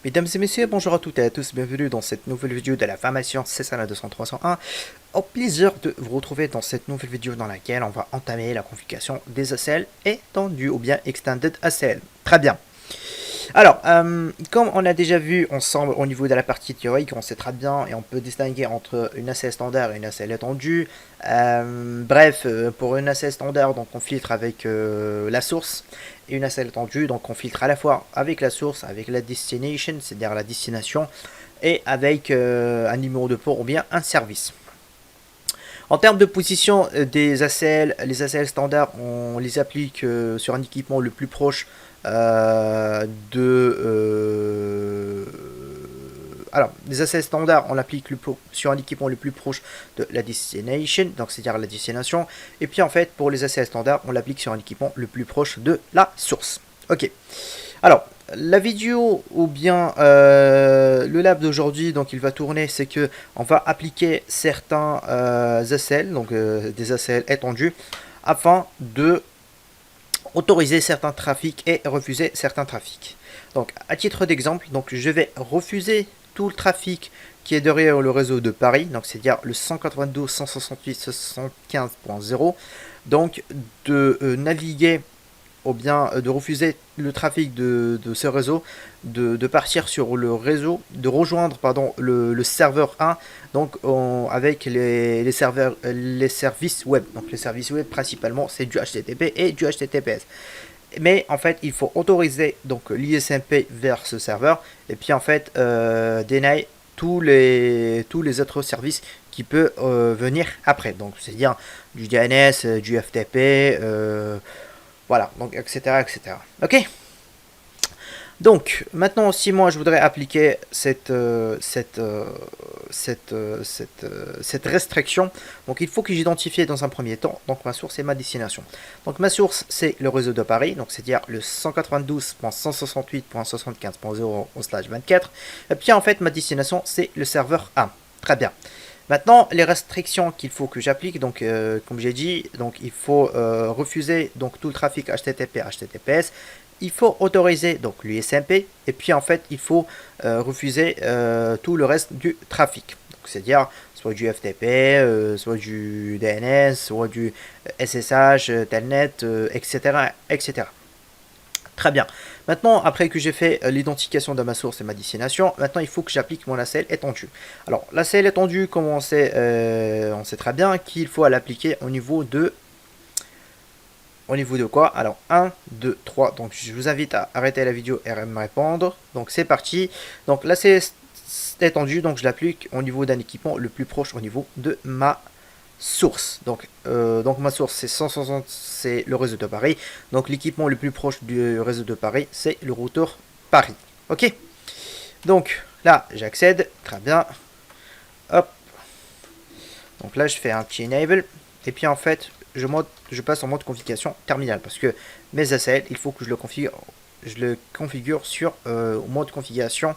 Mesdames et messieurs, bonjour à toutes et à tous, bienvenue dans cette nouvelle vidéo de la formation CSANA 200-301. Au plaisir de vous retrouver dans cette nouvelle vidéo dans laquelle on va entamer la configuration des ACL étendues ou bien Extended ACL. Très bien. Alors, comme on a déjà vu ensemble au niveau de la partie théorique, on sait très bien et on peut distinguer entre une ACL standard et une ACL étendue. Pour une ACL standard, donc on filtre avec la source, et une ACL étendue, donc on filtre à la fois avec la source, avec la destination, c'est-à-dire la destination, et avec un numéro de port ou bien un service. En termes de position des ACL, les ACL standards, on les applique sur un équipement le plus proche les ACL standards, on l'applique sur un équipement le plus proche de la destination, donc c'est-à-dire la destination. Et puis en fait, pour les ACL standards, on l'applique sur un équipement le plus proche de la source. Ok. Alors, la vidéo ou bien le lab d'aujourd'hui, donc il va tourner, c'est que on va appliquer certains ACL, donc des ACL étendus, afin de autoriser certains trafics et refuser certains trafics. Donc, à titre d'exemple, donc je vais refuser tout le trafic qui est derrière le réseau de Paris, donc c'est-à-dire le 192.168.75.0, donc de naviguer ou bien de refuser le trafic de ce réseau, de partir sur le réseau, de rejoindre le serveur 1, donc avec les services web. Donc les services web principalement c'est du HTTP et du HTTPS. Mais en fait il faut autoriser donc l'ISMP vers ce serveur et puis en fait deny tous les autres services qui peuvent venir après. Donc c'est-à-dire du DNS, du FTP, voilà, donc etc. etc. Ok. Donc maintenant aussi moi je voudrais appliquer cette restriction. Donc il faut que j'identifie dans un premier temps donc ma source et ma destination. Donc ma source c'est le réseau de Paris, donc c'est-à-dire le 192.168.75.0/24. Et puis en fait ma destination c'est le serveur 1. Très bien. Maintenant, les restrictions qu'il faut que j'applique, donc comme j'ai dit, donc il faut refuser donc tout le trafic HTTP, HTTPS. Il faut autoriser donc l'USMP et puis en fait il faut refuser tout le reste du trafic. C'est-à-dire soit du FTP, soit du DNS, soit du SSH, Telnet, etc., etc. Très bien. Maintenant, après que j'ai fait l'identification de ma source et ma destination, maintenant il faut que j'applique mon ACL étendu. Alors, l'ACL étendu, comme on sait très bien qu'il faut l'appliquer au niveau de... Au niveau de quoi? Alors, 1, 2, 3. Donc, je vous invite à arrêter la vidéo et à me répondre. Donc, c'est parti. Donc, l'ACL étendu, donc je l'applique au niveau d'un équipement le plus proche au niveau de ma source. Donc ma source c'est 160, c'est le réseau de Paris. Donc l'équipement le plus proche du réseau de Paris, c'est le routeur Paris. Ok. Donc là, j'accède. Très bien. Hop. Donc là, je fais un petit enable. Et puis en fait, je passe en mode configuration terminal parce que mes ACL, il faut que je le configure sur mode configuration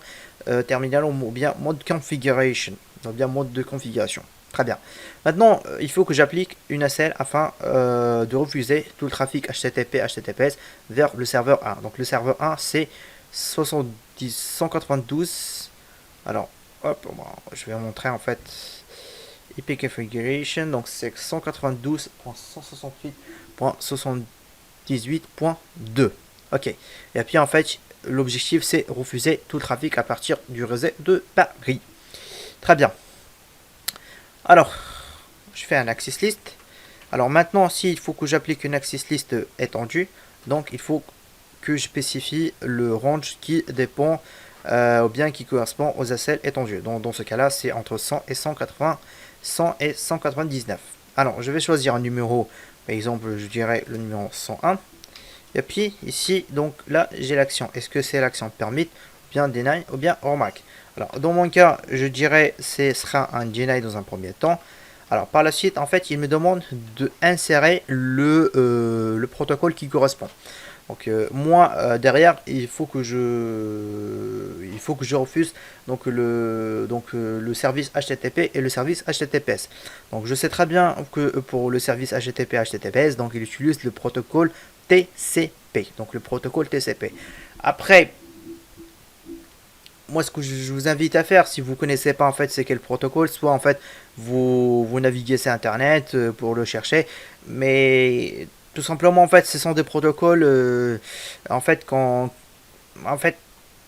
terminal ou bien mode configuration, ou bien mode de configuration. Très bien. Maintenant, il faut que j'applique une ACL afin de refuser tout le trafic HTTP, HTTPS vers le serveur 1. Donc le serveur 1, c'est 192. Alors, hop, je vais vous montrer en fait IP configuration. Donc c'est 192.168.78.2. Ok. Et puis en fait, l'objectif c'est refuser tout le trafic à partir du réseau de Paris. Très bien. Alors, je fais un access list. Alors maintenant, s'il faut que j'applique une access list étendue, donc il faut que je spécifie le range qui dépend ou bien qui correspond aux ACL étendus. Donc dans ce cas-là, c'est entre 100 et 180, 100 et 199. Alors, je vais choisir un numéro, par exemple, je dirais le numéro 101. Et puis ici, donc là, j'ai l'action. Est-ce que c'est l'action permit, ou bien deny, ou bien remarque? Alors, dans mon cas, je dirais ce sera un deny dans un premier temps. Alors, par la suite, en fait, il me demande d'insérer le protocole qui correspond. Donc, moi, derrière, il faut que je refuse donc le service HTTP et le service HTTPS. Donc, je sais très bien que pour le service HTTP HTTPS, donc il utilise le protocole TCP. Donc, le protocole TCP. Après, moi, ce que je vous invite à faire, si vous connaissez pas en fait c'est quel protocole, soit en fait vous naviguez sur internet pour le chercher, mais tout simplement en fait ce sont des protocoles en fait quand en fait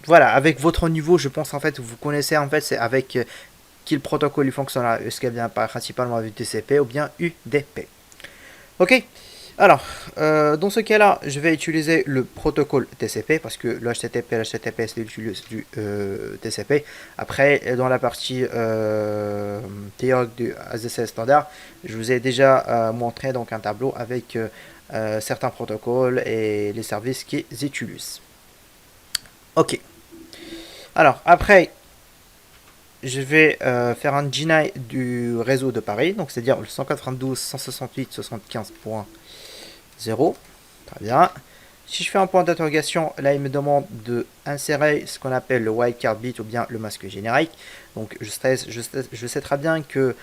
voilà, avec votre niveau, je pense en fait vous connaissez en fait c'est avec quel protocole il fonctionne. Est-ce qu'il vient principalement avec TCP ou bien UDP. Ok. Alors, dans ce cas-là, je vais utiliser le protocole TCP parce que le HTTP et l'HTTPS utilisent du TCP. Après, dans la partie théorique du ASDCL standard, je vous ai déjà montré donc un tableau avec certains protocoles et les services qu'ils utilisent. Ok. Alors, après, je vais faire un GNI du réseau de Paris, donc c'est-à-dire le 192.168.75.0. Très bien. Si je fais un point d'interrogation, là il me demande de insérer ce qu'on appelle le wildcard bit ou bien le masque générique. Donc je sais très bien que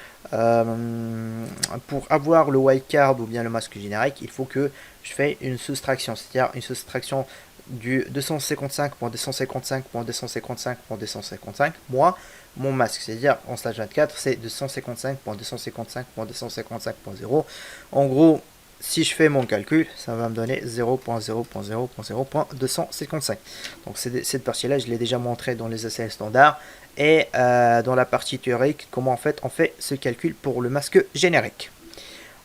pour avoir le wildcard ou bien le masque générique, il faut que je fais une soustraction, c'est-à-dire une soustraction du 255.255.255.255 moins mon masque, c'est-à-dire en stage 24, c'est 255.255.255.0. En gros, si je fais mon calcul, ça va me donner 0.0.0.0.255. Donc cette partie-là, je l'ai déjà montré dans les essais standards et dans la partie théorique, comment en fait on fait ce calcul pour le masque générique.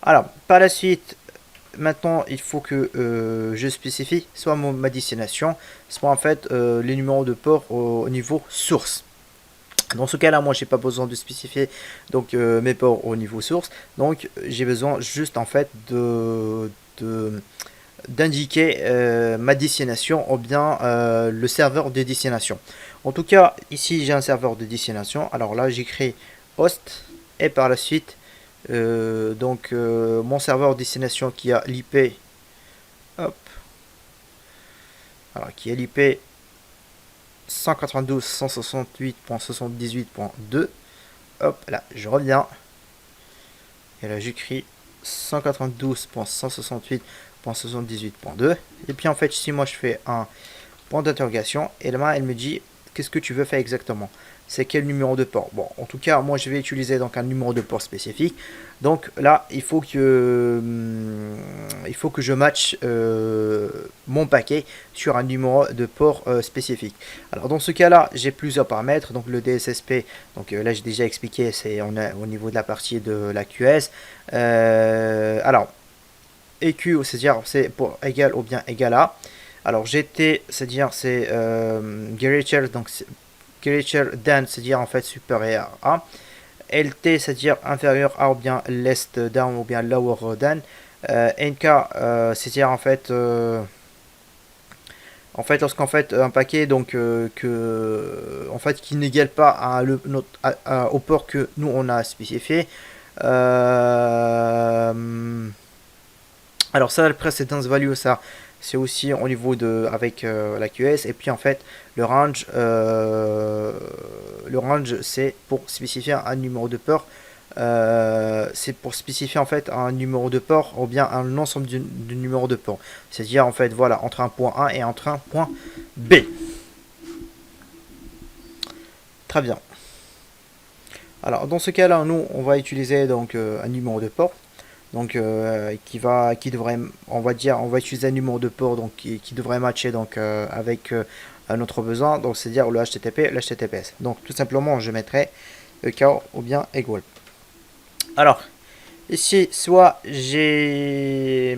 Alors, par la suite, maintenant, il faut que je spécifie soit ma destination, soit en fait les numéros de port au niveau source. Dans ce cas-là, moi, j'ai pas besoin de spécifier donc mes ports au niveau source. Donc, j'ai besoin juste en fait d'indiquer ma destination ou bien le serveur de destination. En tout cas, ici, j'ai un serveur de destination. Alors là, j'écris host et par la suite, mon serveur de destination qui a l'IP, hop, alors qui a l'IP 192.168.78.2. Hop, là, je reviens. Et là, j'écris 192.168.78.2. Et puis, en fait, si moi, je fais un point d'interrogation, et là, elle me dit, qu'est-ce que tu veux faire exactement? C'est quel numéro de port? Bon, en tout cas, moi, je vais utiliser donc un numéro de port spécifique. Donc là, il faut que je matche mon paquet sur un numéro de port spécifique. Alors dans ce cas-là, j'ai plusieurs paramètres. Donc le DSSP, donc là j'ai déjà expliqué, c'est au niveau de la partie de la QS. Alors EQ, c'est-à-dire c'est pour égal ou bien égal à. Alors GT, c'est-à-dire c'est greater, donc greater than, c'est-à-dire en fait supérieur à. LT, c'est-à-dire inférieur à ou bien less down ou bien lower than. NK, c'est-à-dire en fait lorsqu'en fait un paquet donc en fait qui n'égale pas au port que nous on a spécifié. Alors ça, le precedence value, ça c'est aussi au niveau de avec la QS. Et puis en fait le range c'est pour spécifier un numéro de port. C'est pour spécifier en fait un numéro de port ou bien un ensemble de numéros de port. C'est-à-dire en fait voilà entre un point A et entre un point B. Très bien. Alors dans ce cas-là, nous on va utiliser donc un numéro de port. Donc qui devrait, on va utiliser un numéro de port donc qui devrait matcher donc avec notre besoin, donc c'est-à-dire le HTTP, le HTTPS. Donc tout simplement je mettrai EK ou bien equal. Alors ici soit j'ai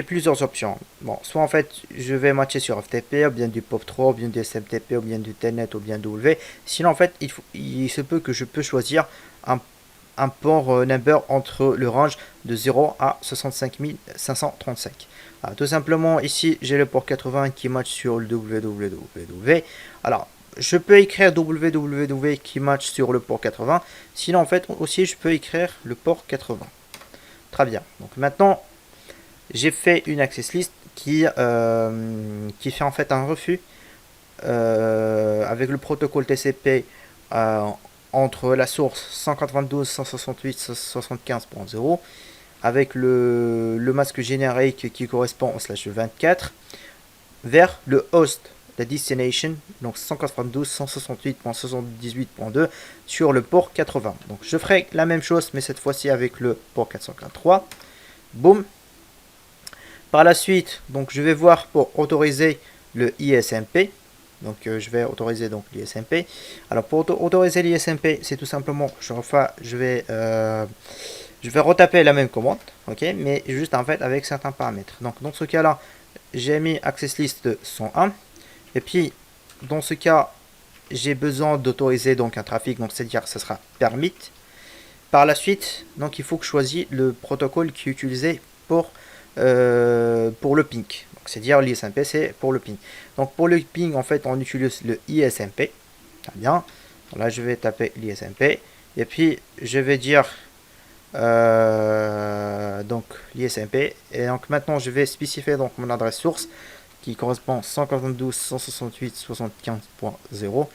plusieurs options. Bon, soit en fait je vais matcher sur FTP ou bien du POP3 ou bien du SMTP ou bien du Telnet ou bien W. Sinon en fait il se peut que je peux choisir un port number entre le range de 0 à 65 535. Alors, tout simplement, ici, j'ai le port 80 qui match sur le www. Alors, je peux écrire www qui match sur le port 80. Sinon, en fait, aussi, je peux écrire le port 80. Très bien. Donc, maintenant, j'ai fait une access list qui fait en fait un refus avec le protocole TCP entre la source 192.168.75.0 avec le masque générique qui correspond au slash 24 vers le host la destination, donc 192.168.78.2 sur le port 80. Donc je ferai la même chose, mais cette fois-ci avec le port 443. Boum. Par la suite, donc je vais voir pour autoriser le ISMP. Donc je vais autoriser donc l'ISMP. Alors pour autoriser l'ISMP, c'est tout simplement, je vais retaper la même commande, ok, mais juste en fait avec certains paramètres. Donc dans ce cas-là, j'ai mis access list 101. Et puis, dans ce cas, j'ai besoin d'autoriser donc un trafic, donc c'est-à-dire que ce sera permit. Par la suite, donc il faut que je choisisse le protocole qui est utilisé pour le ping. C'est-à-dire l'ISMP, c'est pour le ping. Donc pour le ping, en fait, on utilise le ISMP. Très bien. Là, je vais taper l'ISMP. Et puis, je vais dire donc l'ISMP. Et donc maintenant, je vais spécifier donc mon adresse source, qui correspond 192.168.75.0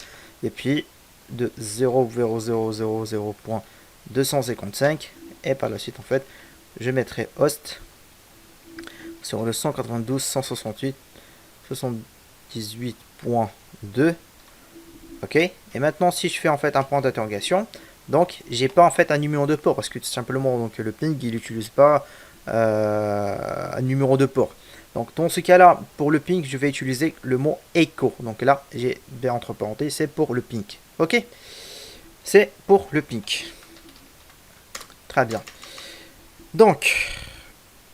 et puis de 0.000.255 et par la suite en fait je mettrai host sur le 192.168.78.2. ok, et maintenant si je fais en fait un point d'interrogation, donc j'ai pas en fait un numéro de port parce que tout simplement donc le ping il n'utilise pas un numéro de port. Donc dans ce cas-là, pour le ping, je vais utiliser le mot echo. Donc là, j'ai bien entre parenthèses, c'est pour le ping. Ok, c'est pour le ping. Très bien. Donc,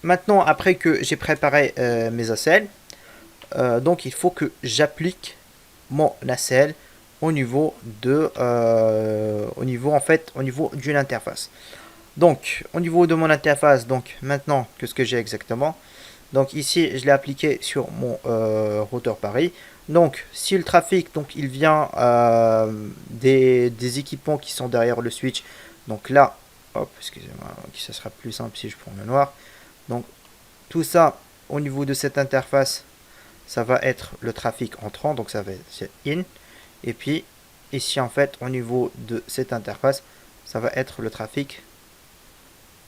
maintenant, après que j'ai préparé mes ACL, donc il faut que j'applique mon ACL au niveau d'une interface. Donc, au niveau de mon interface, donc maintenant, qu'est-ce que j'ai exactement? Donc ici, je l'ai appliqué sur mon routeur Paris. Donc, si le trafic, donc il vient des équipements qui sont derrière le switch, donc là, hop, excusez-moi, ça sera plus simple si je prends le noir. Donc, tout ça, au niveau de cette interface, ça va être le trafic entrant, donc ça va être in. Et puis, ici, en fait, au niveau de cette interface, ça va être le trafic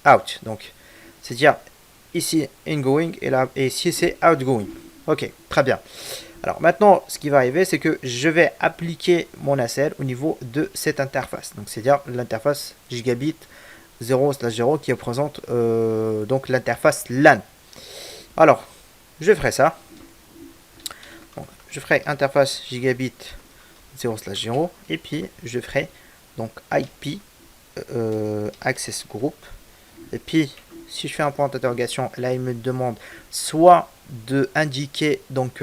out. Donc, c'est-à-dire ici ingoing et là et ici c'est outgoing. Ok, très bien. Alors maintenant, ce qui va arriver, c'est que je vais appliquer mon ACL au niveau de cette interface. Donc c'est-à-dire l'interface gigabit 0/0 qui représente donc l'interface LAN. Alors, je ferai ça. Donc, je ferai interface gigabit 0/0 et puis je ferai donc IP access group et puis si je fais un point d'interrogation, là il me demande soit de indiquer donc,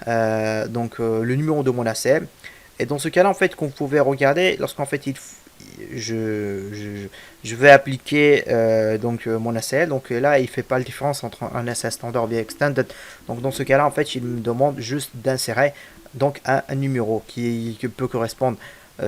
le numéro de mon ACL. Et dans ce cas-là, en fait, qu'on pouvait regarder, lorsqu'en fait je vais appliquer mon ACL. Donc là, il fait pas la différence entre un ACL standard et extended. Donc dans ce cas-là, en fait, il me demande juste d'insérer donc un numéro qui peut correspondre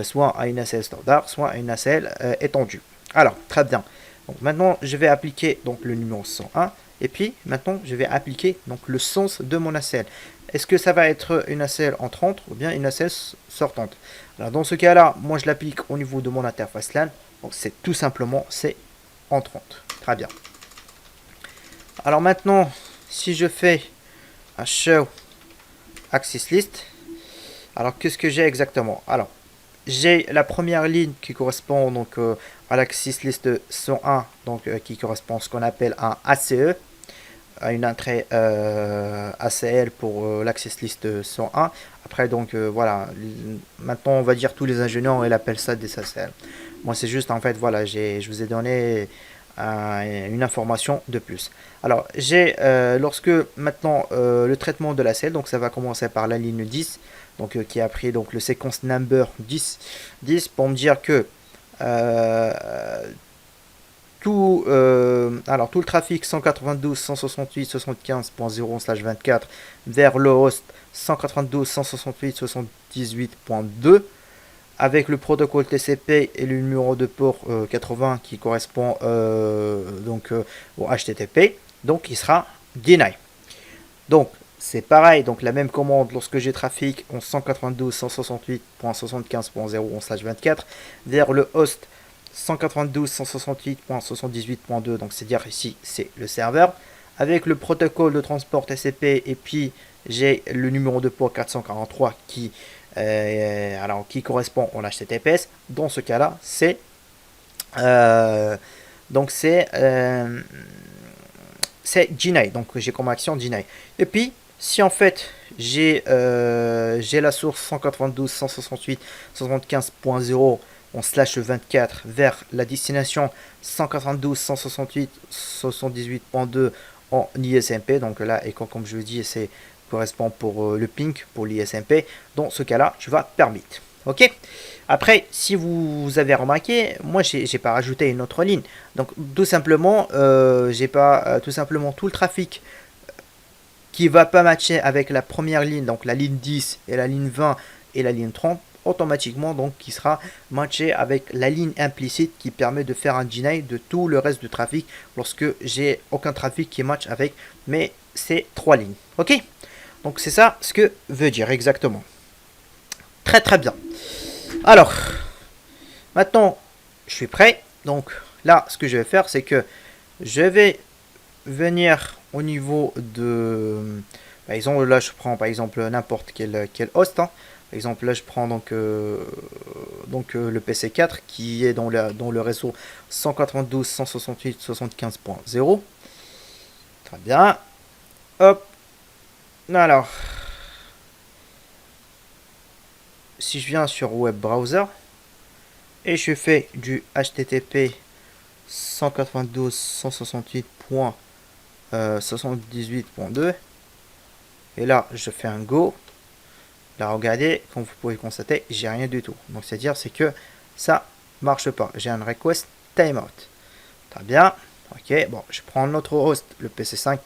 soit à une ACL standard, soit à une ACL étendue. Alors, très bien. Donc maintenant, je vais appliquer donc le numéro 101 et puis maintenant, je vais appliquer donc le sens de mon ACL. Est-ce que ça va être une ACL entrante ou bien une ACL sortante? Alors dans ce cas-là, moi je l'applique au niveau de mon interface LAN. Donc c'est tout simplement c'est entrante. Très bien. Alors maintenant, si je fais un show access list, alors qu'est-ce que j'ai exactement? Alors j'ai la première ligne qui correspond donc à l'access list 101, donc qui correspond à ce qu'on appelle un ACE, à une entrée ACL pour l'access list 101. Après donc voilà, maintenant on va dire tous les ingénieurs ils appellent ça des ACL. Moi c'est juste en fait voilà, je vous ai donné une information de plus. Alors j'ai lorsque maintenant le traitement de l'ACL, donc ça va commencer par la ligne 10. Donc qui a pris donc le sequence number 10 pour me dire que tout le trafic 192.168.75.0/24 vers le host 192.168.78.2 avec le protocole TCP et le numéro de port 80 qui correspond au HTTP, donc il sera deny. Donc c'est pareil, donc la même commande lorsque j'ai trafic en 192.168.75.0/24 vers le host 192.168.78.2, donc c'est-à-dire ici c'est le serveur, avec le protocole de transport TCP et puis j'ai le numéro de port 443 qui correspond au HTTPS. Dans ce cas-là, c'est donc c'est deny. Donc j'ai comme action deny. Et puis si en fait j'ai la source 192.168.75.0 en slash 24 vers la destination 192.168.78.2 en ISMP. Donc là, et comme je le dis, c'est correspond pour le ping pour l'ISMP. Dans ce cas-là, tu vas permit. Ok. Après, si vous avez remarqué, moi j'ai pas rajouté une autre ligne. Donc tout simplement, j'ai pas tout simplement tout le trafic qui va pas matcher avec la première ligne, donc la ligne 10 et la ligne 20 et la ligne 30, automatiquement donc qui sera matché avec la ligne implicite qui permet de faire un deny de tout le reste du trafic lorsque j'ai aucun trafic qui match avec ces trois lignes. Ok, donc c'est ça ce que veut dire exactement. Très très bien. Alors maintenant je suis prêt. Donc là ce que je vais faire c'est que je vais venir au niveau de, par exemple là je prends par exemple n'importe quel host, hein. Par exemple là je prends donc le PC4 qui est dans le réseau 192.168.75.0. Très bien. Hop. Alors si je viens sur web browser et je fais du HTTP 192.168.78.2 et là je fais un go. Là regardez, comme vous pouvez constater, j'ai rien du tout. Donc c'est à dire c'est que ça marche pas. J'ai un request timeout. Très bien. Ok, bon, je prends notre host, le PC5.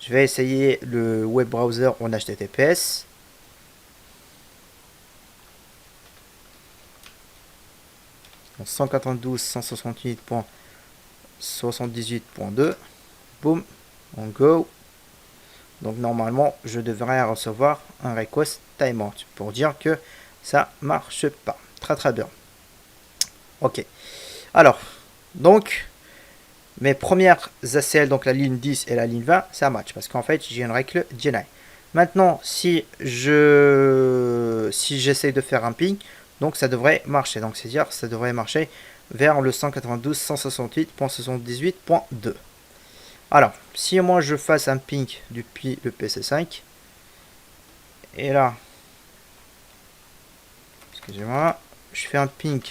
Je vais essayer le web browser en HTTPS. Donc 192.168.78.2. Boum, on go. Donc normalement, je devrais recevoir un request timeout pour dire que ça marche pas. Très très bien. Ok. Alors, donc, mes premières ACL, donc la ligne 10 et la ligne 20, ça match. Parce qu'en fait, j'ai une règle deny. Maintenant, si j'essaie de faire un ping, donc ça devrait marcher. Donc c'est-à-dire, ça devrait marcher vers le 192.168.78.2. Alors, si moi je fasse un ping depuis le PC5, et là, excusez-moi, je fais un ping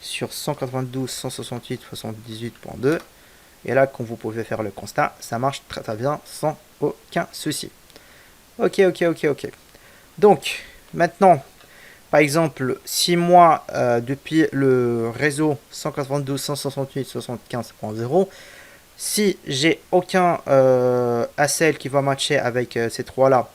sur 192.168.78.2, et là, comme vous pouvez faire le constat, ça marche très très bien sans aucun souci. Ok. Donc, maintenant, par exemple, si moi, depuis le réseau 192.168.75.0, si j'ai aucun ACL qui va matcher avec ces trois-là,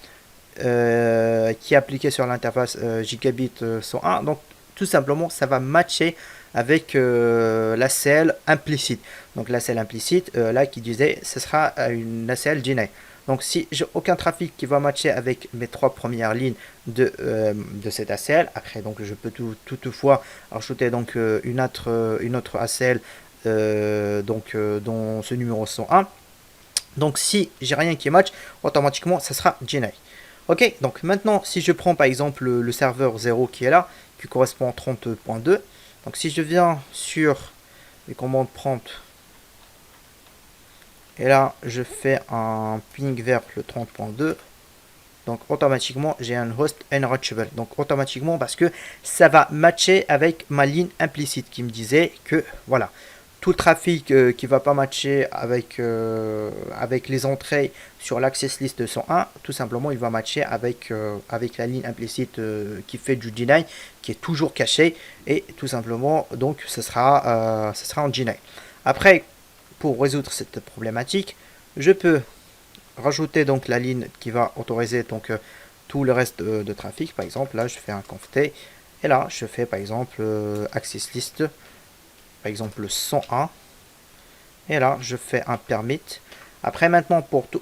qui est appliqué sur l'interface Gigabit 101, donc tout simplement ça va matcher avec l'ACL implicite. Donc l'ACL implicite, là qui disait, ce sera une ACL deny. Donc si j'ai aucun trafic qui va matcher avec mes trois premières lignes de cette ACL, après donc je peux toutefois rajouter donc une autre ACL dans ce numéro 101. Donc si j'ai rien qui match, automatiquement ça sera deny. Ok, donc maintenant si je prends par exemple le serveur 0 qui est là, qui correspond à 30.2, donc si je viens sur les commandes prompt, et là je fais un ping vers le 30.2, donc automatiquement j'ai un host unreachable. Donc automatiquement parce que ça va matcher avec ma ligne implicite qui me disait que voilà, tout le trafic qui va pas matcher avec les entrées sur l'access list 101, tout simplement il va matcher avec la ligne implicite qui fait du deny, qui est toujours cachée, et tout simplement donc ce sera en deny. Après, pour résoudre cette problématique, je peux rajouter donc la ligne qui va autoriser donc tout le reste de trafic. Par exemple là je fais un conft et là je fais par exemple access list, par exemple 101, et là je fais un permit. Après maintenant pour tout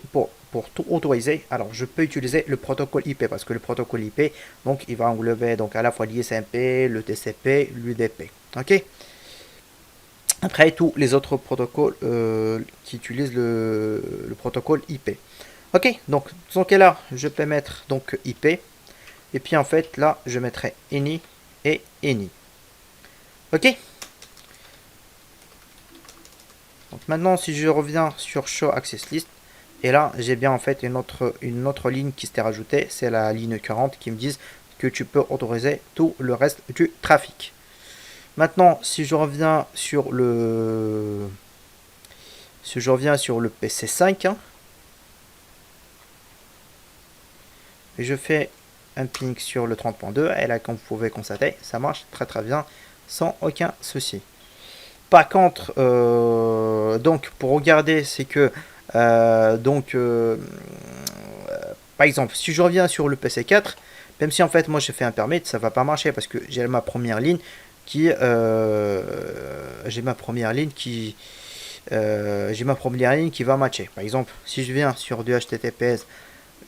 autoriser, alors je peux utiliser le protocole IP, parce que le protocole IP donc il va englober donc à la fois l'ISMP, le TCP, l'UDP. Ok. Après tous les autres protocoles qui utilisent le protocole IP. Ok, donc dans ce cas-là, je peux mettre donc IP. Et puis en fait, là, je mettrai any et any. Ok. Donc maintenant, si je reviens sur Show Access List, et là, j'ai bien en fait une autre ligne qui s'était rajoutée, c'est la ligne 40 qui me dit que tu peux autoriser tout le reste du trafic. Maintenant, si je reviens sur le PC5, hein, et je fais un ping sur le 30.2, et là, comme vous pouvez constater, ça marche très très bien, sans aucun souci. Par contre, donc pour regarder, c'est que par exemple, si je reviens sur le PC4, même si en fait moi j'ai fait un permit, ça va pas marcher parce que j'ai ma première ligne qui va matcher. Par exemple, si je viens sur du HTTPS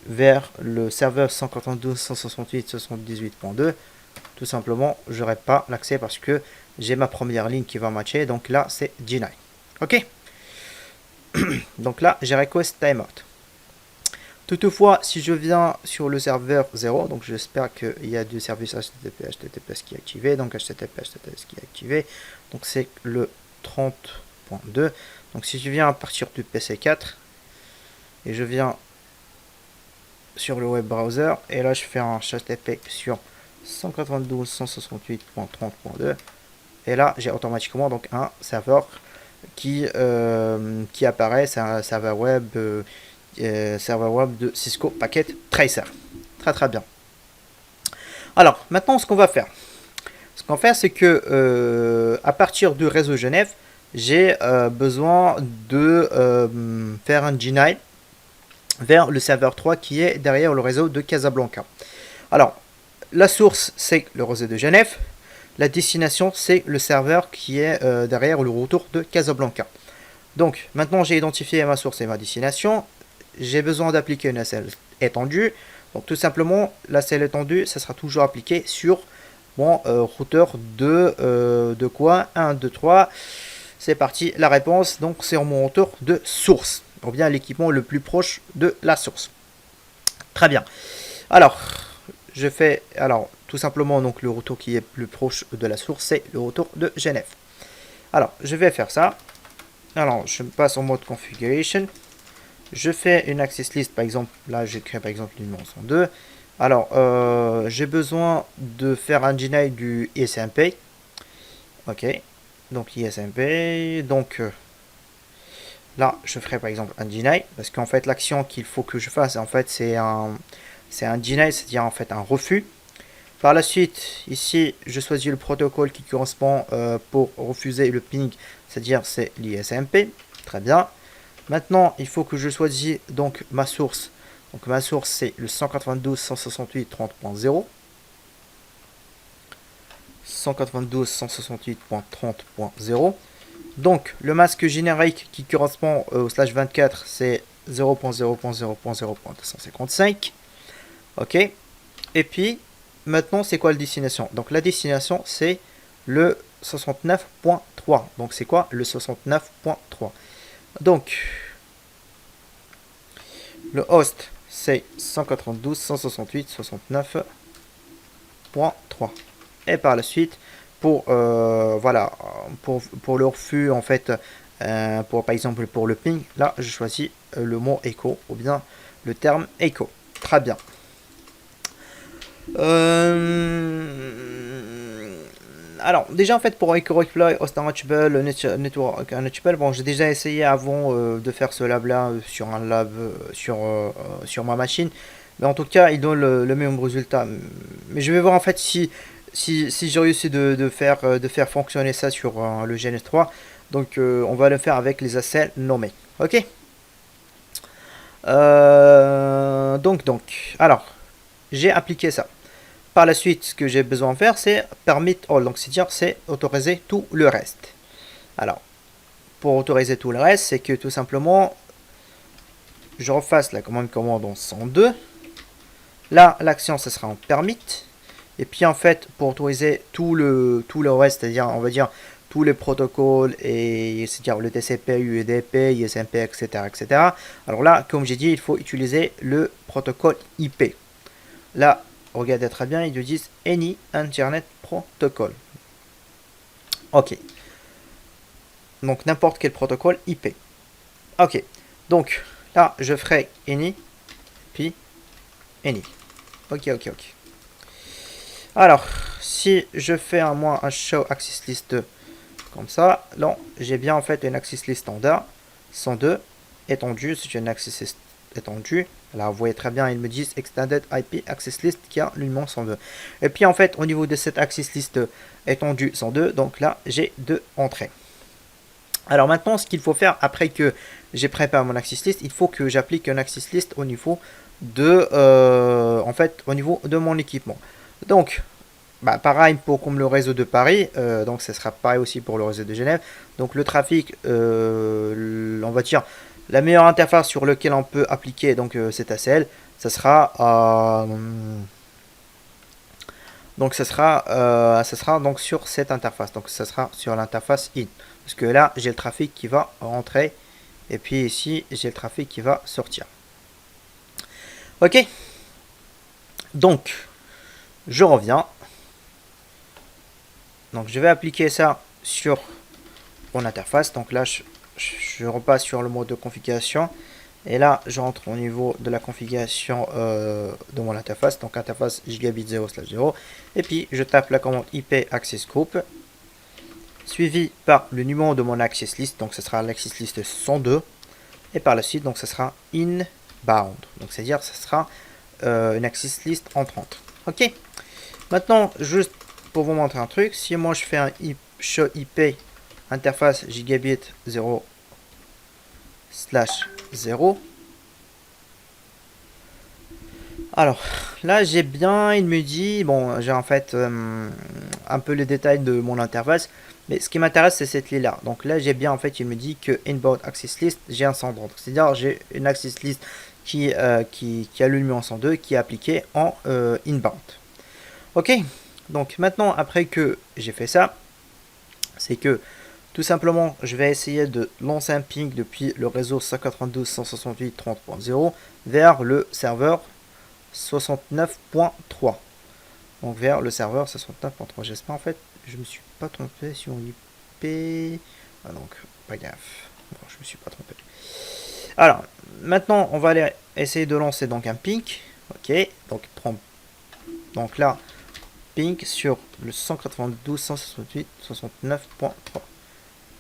vers le serveur 192.168.78.2, tout simplement, j'aurai pas l'accès parce que j'ai ma première ligne qui va matcher. Donc là, c'est deny. Ok. Donc là, j'ai request timeout. Toutefois, si je viens sur le serveur 0, donc j'espère qu'il y a du service HTTPS qui est activé. Donc HTTPS qui est activé. Donc c'est le 30.2. Donc si je viens à partir du PC4 et je viens sur le web browser et là je fais un HTTP sur 192.168.30.2 et là j'ai automatiquement donc un serveur qui apparaît, c'est un serveur web de Cisco Packet Tracer. Très très bien. Alors maintenant ce qu'on va faire, c'est que à partir du réseau Genève, j'ai besoin de faire un deny vers le serveur 3 qui est derrière le réseau de Casablanca. Alors, la source, c'est le réseau de Genève. La destination, c'est le serveur qui est derrière le retour de Casablanca. Donc, maintenant, j'ai identifié ma source et ma destination. J'ai besoin d'appliquer une ACL étendue. Donc, tout simplement, l'ACL étendue, ça sera toujours appliqué sur mon routeur de quoi 1, 2, 3. C'est parti, la réponse, donc, c'est mon routeur de source. Ou bien l'équipement le plus proche de la source. Très bien. Alors, je fais tout simplement donc le retour qui est plus proche de la source, c'est le retour de Genève. Alors, je vais faire ça. Alors, je passe en mode configuration. Je fais une access list, par exemple, là, je crée par exemple le numéro 102. Alors, j'ai besoin de faire un deny du ISMP. Ok, donc ISMP, donc là, je ferai par exemple un deny, parce qu'en fait, l'action qu'il faut que je fasse, en fait, c'est un deny, c'est-à-dire en fait un refus. Par la suite, ici, je choisis le protocole qui correspond pour refuser le ping, c'est-à-dire c'est l'ISMP. Très bien. Maintenant, il faut que je choisisse donc ma source. Donc ma source, c'est le 192.168.30.0. 192.168.30.0. Donc, le masque générique qui correspond au slash 24, c'est 0.0.0.0.255. Ok. Et puis, maintenant, c'est quoi la destination? Donc, la destination, c'est le 69.3. Donc, c'est quoi le 69.3? Donc, le host, c'est 192.168.69.3. Et par la suite, pour le refus en fait, par exemple pour le ping, là je choisis le mot echo ou bien le terme echo. Très bien. Alors déjà en fait pour Echo Reply, Host Unreachable, Network Unreachable, bon j'ai déjà essayé avant de faire ce lab là sur un lab sur ma machine, mais en tout cas il donne le même résultat. Mais je vais voir en fait si j'ai réussi de faire fonctionner ça sur le GNS3. Donc on va le faire avec les ACL nommés. Ok. Donc alors j'ai appliqué ça. Par la suite, ce que j'ai besoin de faire, c'est permit all. Donc c'est-à-dire c'est autoriser tout le reste. Alors pour autoriser tout le reste, c'est que tout simplement je refasse la commande en 102. Là l'action ce sera en permit. Et puis en fait, pour autoriser tout le reste, c'est-à-dire on va dire tous les protocoles, et c'est-à-dire le TCP, UDP, ISMP, etc., etc. Alors là, comme j'ai dit, il faut utiliser le protocole IP. Là, regardez très bien, ils nous disent Any Internet Protocol. Ok. Donc n'importe quel protocole IP. Ok. Donc là, je ferai Any, puis Any. Ok, ok, ok. Alors, si je fais un show access list comme ça, là, j'ai bien en fait une access list standard 102 étendue. C'est une access list étendue. Là, vous voyez très bien, ils me disent Extended IP Access List qui a le numéro 102. Et puis en fait, au niveau de cette access list étendue 102, donc là, j'ai deux entrées. Alors maintenant, ce qu'il faut faire après que j'ai préparé mon access list, il faut que j'applique un access list au niveau de, au niveau de mon équipement. Donc, bah, pareil pour comme le réseau de Paris, donc ça sera pareil aussi pour le réseau de Genève. Donc le trafic, on va dire la meilleure interface sur laquelle on peut appliquer donc cet ACL, ça sera ça sera donc sur cette interface. Donc ça sera sur l'interface in, parce que là j'ai le trafic qui va rentrer et puis ici j'ai le trafic qui va sortir. Ok. Donc je reviens. Donc je vais appliquer ça sur mon interface. Donc là je repasse sur le mode de configuration. Et là je rentre au niveau de la configuration de mon interface. Donc interface gigabit 0/0. Et puis je tape la commande IP access group. Suivi par le numéro de mon access list. Donc ce sera l'access list 102. Et par la suite donc ce sera inbound. Donc c'est à dire ce sera une access list entrante. Ok. Maintenant juste pour vous montrer un truc, si moi je fais un show IP interface gigabit 0/0, alors là j'ai bien, il me dit, bon j'ai en fait un peu les détails de mon interface, mais ce qui m'intéresse c'est cette ligne là. Donc là j'ai bien en fait, il me dit que inbound access list j'ai un 102, c'est à dire j'ai une access list qui a le numéro 102 qui est appliqué en inbound. Ok. Donc maintenant, après que j'ai fait ça, c'est que tout simplement, je vais essayer de lancer un ping depuis le réseau 192.168.30.0 vers le serveur 69.3. Donc vers le serveur 69.3. J'espère en fait, je me suis pas trompé sur l'IP. Ah donc, pas gaffe. Bon, je me suis pas trompé. Alors, maintenant, on va aller essayer de lancer donc un ping. Ok, donc là, ping sur le 192.168.69.3.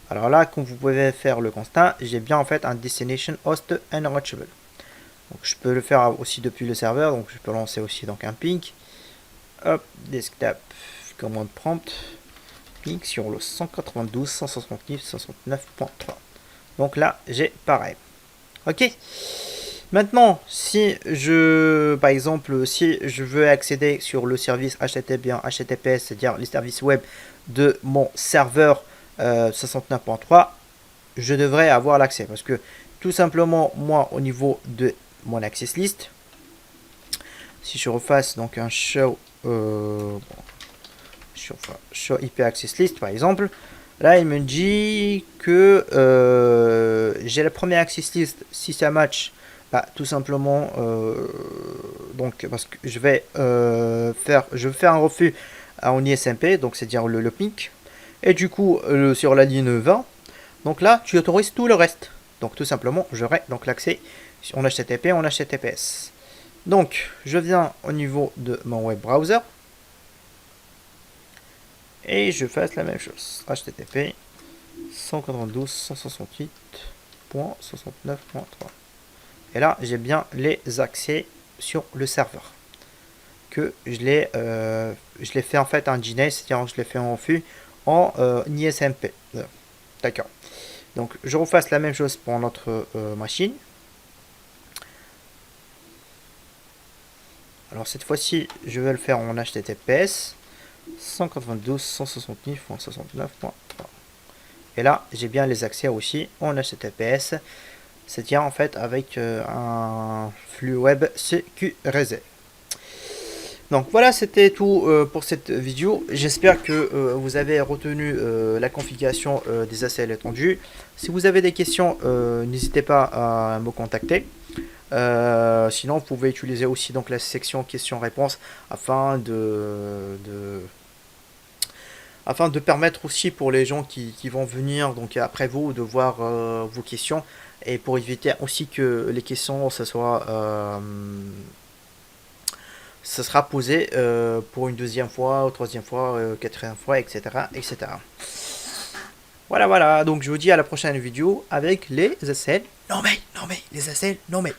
Alors là, comme vous pouvez faire le constat, j'ai bien en fait un destination host unreachable. Donc je peux le faire aussi depuis le serveur, donc je peux lancer aussi donc un ping. Hop, desktop, commande prompt, ping sur le 192.169.3. Donc là, j'ai pareil. Ok. Maintenant, si je, par exemple, si je veux accéder sur le service HTTPS, c'est-à-dire les services web de mon serveur 69.3, je devrais avoir l'accès. Parce que tout simplement, moi, au niveau de mon access list, si je refasse donc un show IP access list, par exemple, là, il me dit que j'ai la première access list, si ça match. Bah, tout simplement, donc parce que je vais faire un refus en ISMP, donc c'est-à-dire le ping, et du coup sur la ligne 20, donc là tu autorises tout le reste. Donc tout simplement, j'aurai donc l'accès en HTTP, en HTTPS. Donc je viens au niveau de mon web browser et je fasse la même chose. HTTP 192.168.69.3. Et là, j'ai bien les accès sur le serveur. Que je l'ai fait en fait en DNS, c'est-à-dire je l'ai fait en refus en ISMP. D'accord. Donc, je refasse la même chose pour notre machine. Alors, cette fois-ci, je vais le faire en HTTPS 192.169.69.3. Et là, j'ai bien les accès aussi en HTTPS. C'est-à-dire en fait avec un flux web sécurisé. Donc voilà, c'était tout pour cette vidéo. J'espère que vous avez retenu la configuration des ACL étendus. Si vous avez des questions, n'hésitez pas à me contacter. Sinon, vous pouvez utiliser aussi donc la section questions-réponses afin afin de permettre aussi pour les gens qui vont venir donc après vous de voir vos questions et pour éviter aussi que les questions ça sera posé pour une deuxième fois, troisième fois, quatrième fois, etc., etc. Voilà, voilà. Donc je vous dis à la prochaine vidéo avec les ACL. Non mais, les ACL, non mais.